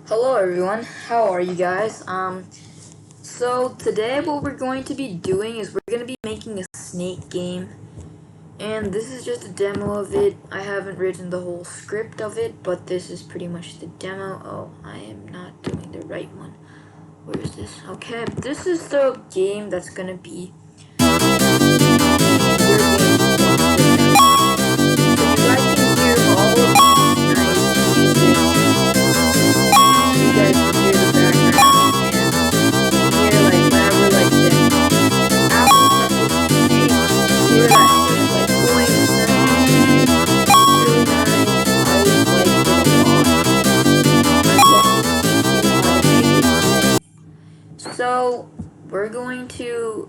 Hello everyone, how are you guys? So today what we're going to be doing is we're going to be making a snake game. And this is just a demo of it. I haven't written the whole script of it, but this is pretty much the demo. Oh, I am not doing the right one. Where is this? Okay, this is the game that's going to be So we're going to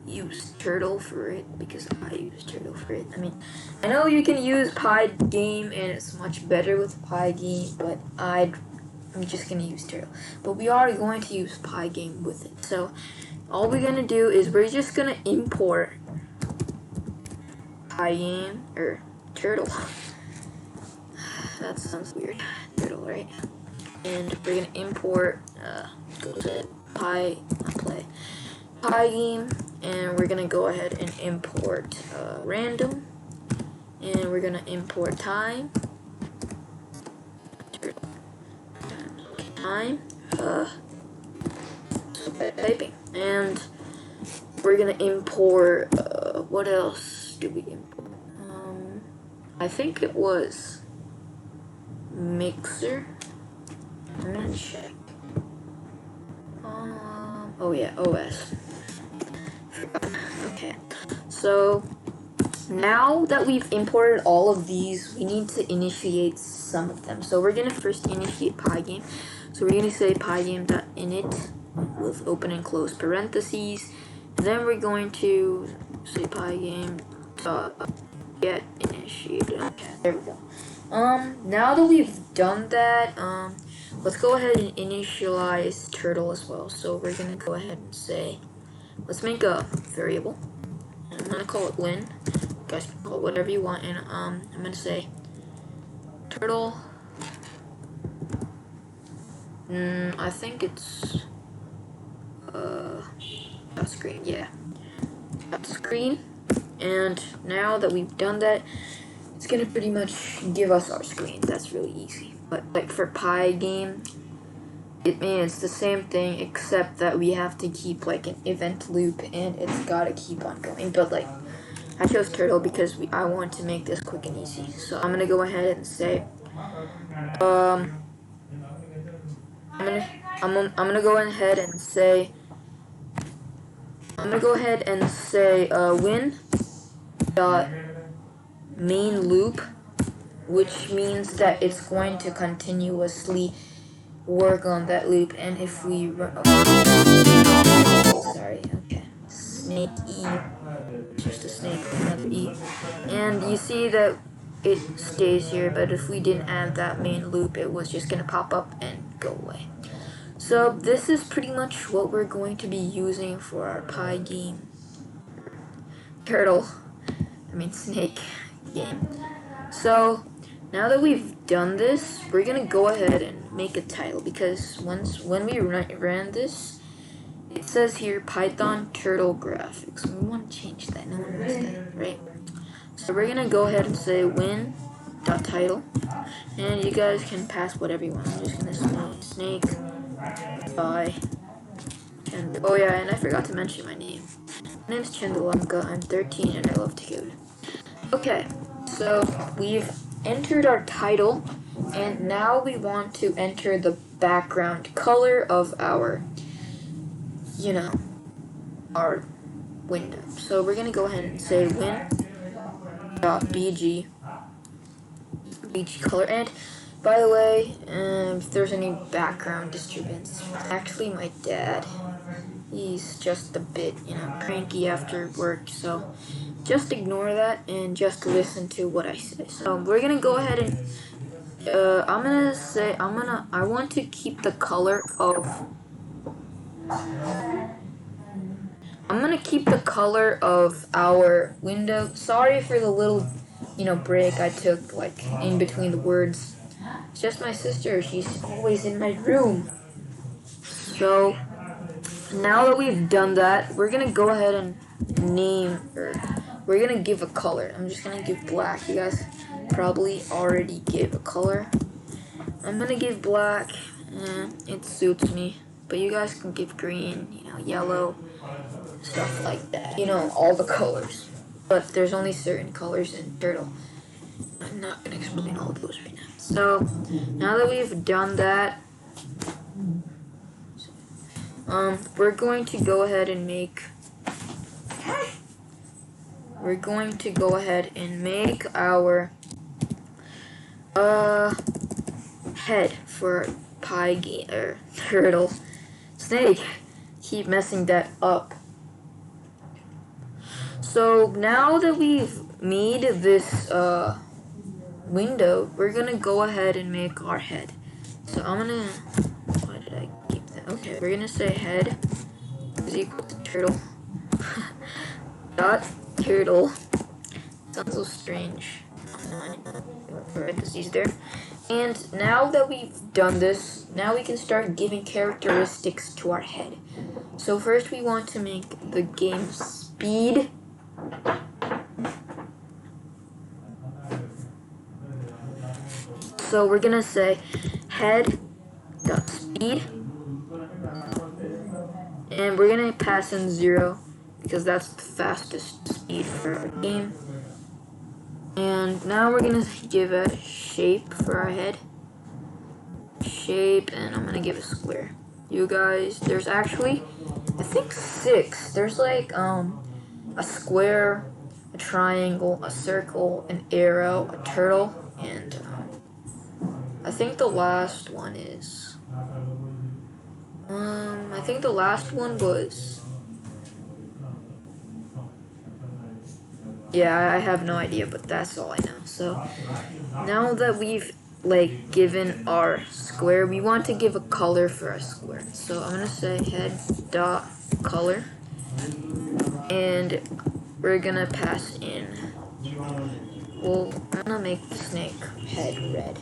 use Turtle for it because I use Turtle for it. I mean, I know you can use Pygame and it's much better with Pygame, but I'm just gonna use Turtle. But we are going to use Pygame with it. So all we're gonna do is we're just gonna import Pygame or Turtle. That sounds weird. Turtle, right? And we're gonna import go to Pygame, and we're gonna go ahead and import random, and we're gonna import time, typing, and we're gonna import what else do we import? I think it was Mixer. I'm gonna check. Oh yeah, OS. Okay, so now that we've imported all of these, we need to initiate some of them. So we're gonna first initiate Pygame. So we're gonna say pygame.init with open and close parentheses. Then we're going to say pygame get initiated. Okay, there we go. Now that we've done that, let's go ahead and initialize Turtle as well. So we're gonna go ahead and say, let's make a variable. I'm gonna call it win. You guys can call it whatever you want, and I'm gonna say Turtle. I think it's screen. Yeah, screen. And now that we've done that, it's gonna pretty much give us our screen. That's really easy. But like for Pygame, it's the same thing except that we have to keep like an event loop and it's gotta keep on going. But like I chose Turtle because I want to make this quick and easy. So I'm gonna go ahead and say I'm gonna go ahead and say win dot main loop, which means that it's going to continuously work on that loop. And if we sorry, okay, snake E, just a snake, another E, and you see that it stays here, but if we didn't add that main loop, it was just gonna pop up and go away. So this is pretty much what we're going to be using for our Pygame snake game. So now that we've done this, we're gonna go ahead and make a title, because when we ran this, it says here Python Turtle graphics. We want to change that. No one wants that, right? So we're gonna go ahead and say win.title, and you guys can pass whatever you want. I'm just gonna say snake by, and oh yeah, and I forgot to mention my name. My name's Chandalamka. I'm 13 and I love to code. Okay, so we've entered our title, and now we want to enter the background color of our, our window. So we're gonna go ahead and say win.bg color. And by the way, if there's any background disturbance, it's actually my dad. He's just a bit, cranky after work, so just ignore that and just listen to what I say. So we're gonna go ahead and I want to keep the color of our window. Sorry for the little break I took like in between the words. It's just my sister. She's always in my room. So now that we've done that, we're gonna go ahead and name, or we're gonna give a color. I'm just gonna give black. You guys probably already gave a color. I'm gonna give black. It suits me. But you guys can give green, yellow, stuff like that. All the colors. But there's only certain colors in Turtle. I'm not gonna explain all of those right now. So now that we've done that, we're going to go ahead and make our head for Turtle. Snake, keep messing that up. So now that we've made this window, we're gonna go ahead and make our head. So why did I keep that? Okay, we're gonna say head is equal to turtle dot turtle. Sounds so strange. Parentheses there. And now that we've done this, now we can start giving characteristics to our head. So first we want to make the game speed. So we're gonna say head dot speed, and we're gonna pass in 0 because that's the fastest speed for our game. And now we're gonna give a shape for our head. Shape, and I'm gonna give a square. You guys, there's actually, I think 6. There's like a square, a triangle, a circle, an arrow, a turtle, and I think the last one is I think the last one was, yeah, I have no idea, but that's all I know. So now that we've given our square, we want to give a color for our square. So I'm gonna say head dot color, and we're gonna pass in, well, I'm gonna make the snake head red.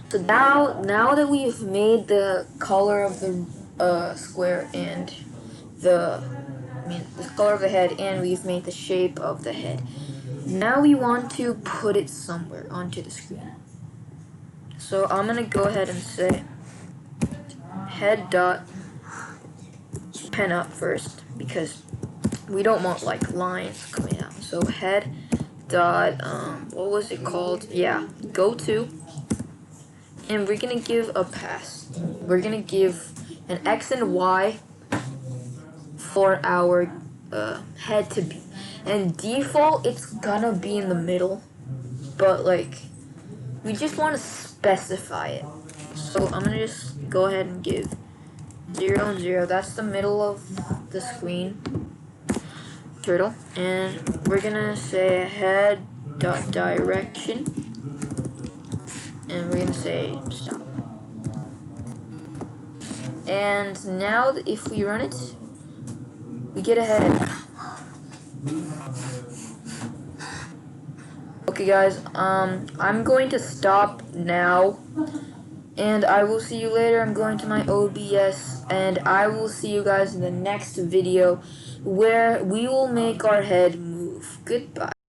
So now that we've made the color of the square and the color of the head, and we've made the shape of the head, now we want to put it somewhere onto the screen. So I'm gonna go ahead and say head dot pen up first because we don't want lines coming out. So head dot what was it called? Yeah, go to. And we're gonna give a pass. We're gonna give an X and Y for our head to be. And default, it's gonna be in the middle. But we just want to specify it. So I'm gonna just go ahead and give 0 and 0. That's the middle of the screen. Turtle. And we're gonna say head dot direction. And we're gonna say stop. And now if we run it, we get a head. Okay guys, I'm going to stop now, and I will see you later. I'm going to my OBS, and I will see you guys in the next video where we will make our head move. Goodbye.